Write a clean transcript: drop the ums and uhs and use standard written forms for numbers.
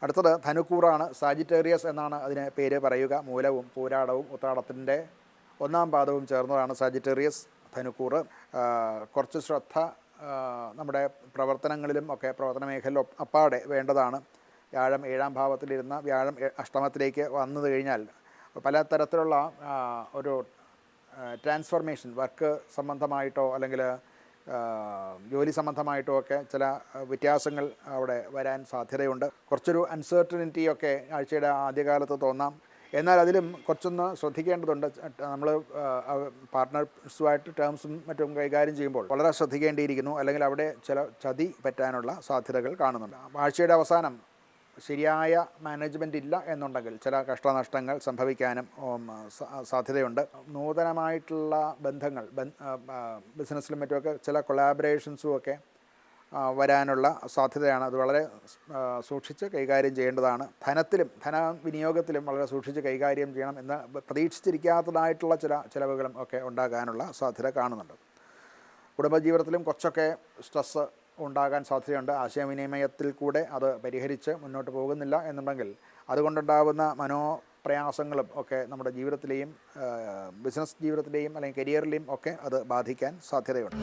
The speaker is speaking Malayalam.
അടുത്തത് ധനുക്കൂറാണ്. സാജിറ്റേറിയസ് എന്നാണ് അതിന് പേര് പറയുക. മൂലവും പൂരാടവും ഉത്രാടത്തിൻ്റെ ഒന്നാം പാദവും ചേർന്നതാണ് സാജിറ്റേറിയസ് ധനുക്കൂറ്. കുറച്ച് ശ്രദ്ധ നമ്മുടെ പ്രവർത്തനങ്ങളിലും ഒക്കെ പ്രവർത്തന മേഖലയിലും അപ്പാടെ വേണ്ടതാണ്. വ്യാഴം 7-ാം ഭാവത്തിലിരുന്ന വ്യാഴം അഷ്ടമത്തിലേക്ക് വന്നു കഴിഞ്ഞാൽ പല തരത്തിലുള്ള ഒരു ട്രാൻസ്ഫോർമേഷൻ, വർക്ക് സംബന്ധമായിട്ടോ അല്ലെങ്കിൽ ജോലി സംബന്ധമായിട്ടോ ഒക്കെ ചില വ്യത്യാസങ്ങൾ അവിടെ വരാൻ സാധ്യതയുണ്ട്. കുറച്ചൊരു അൺസർട്ടനിറ്റിയൊക്കെ ആഴ്ചയുടെ ആദ്യകാലത്ത് തോന്നാം. എന്നാൽ അതിലും കുറച്ചൊന്ന് ശ്രദ്ധിക്കേണ്ടതുണ്ട്. നമ്മൾ പാർട്ട്നേഴ്സുമായിട്ട് ടേംസും മറ്റും കൈകാര്യം ചെയ്യുമ്പോൾ വളരെ ശ്രദ്ധിക്കേണ്ടിയിരിക്കുന്നു. അല്ലെങ്കിൽ അവിടെ ചില ചതി പറ്റാനുള്ള സാധ്യതകൾ കാണുന്നുണ്ട്. ആഴ്ചയുടെ അവസാനം ശരിയായ മാനേജ്മെൻ്റ് ഇല്ല എന്നുണ്ടെങ്കിൽ ചില കഷ്ടനഷ്ടങ്ങൾ സംഭവിക്കാനും സാധ്യതയുണ്ട്. നൂതനമായിട്ടുള്ള ബന്ധങ്ങൾ ബിസിനസ്സിലും മറ്റുമൊക്കെ ചില കൊളാബറേഷൻസും ഒക്കെ വരാനുള്ള സാധ്യതയാണ്. അത് വളരെ സൂക്ഷിച്ച് കൈകാര്യം ചെയ്യേണ്ടതാണ്. ധനവിനിയോഗത്തിലും വളരെ സൂക്ഷിച്ച് കൈകാര്യം ചെയ്യണം. എന്ന് പ്രതീക്ഷിച്ചിരിക്കാത്തതായിട്ടുള്ള ചില ചിലവുകളും ഒക്കെ ഉണ്ടാകാനുള്ള സാധ്യത കാണുന്നുണ്ട്. കുടുംബജീവിതത്തിലും കുറച്ചൊക്കെ സ്ട്രെസ്സ് ഉണ്ടാകാൻ സാധ്യതയുണ്ട്. ആശയവിനിമയത്തിൽ കൂടെ അത് പരിഹരിച്ച് മുന്നോട്ട് പോകുന്നില്ല എന്നുണ്ടെങ്കിൽ അതുകൊണ്ടുണ്ടാകുന്ന മനോപ്രയാസങ്ങളും ഒക്കെ നമ്മുടെ ജീവിതത്തിലെയും ബിസിനസ് ജീവിതത്തിലെയും അല്ലെങ്കിൽ കരിയറിലെയും ഒക്കെ അത് ബാധിക്കാൻ സാധ്യതയുണ്ട്.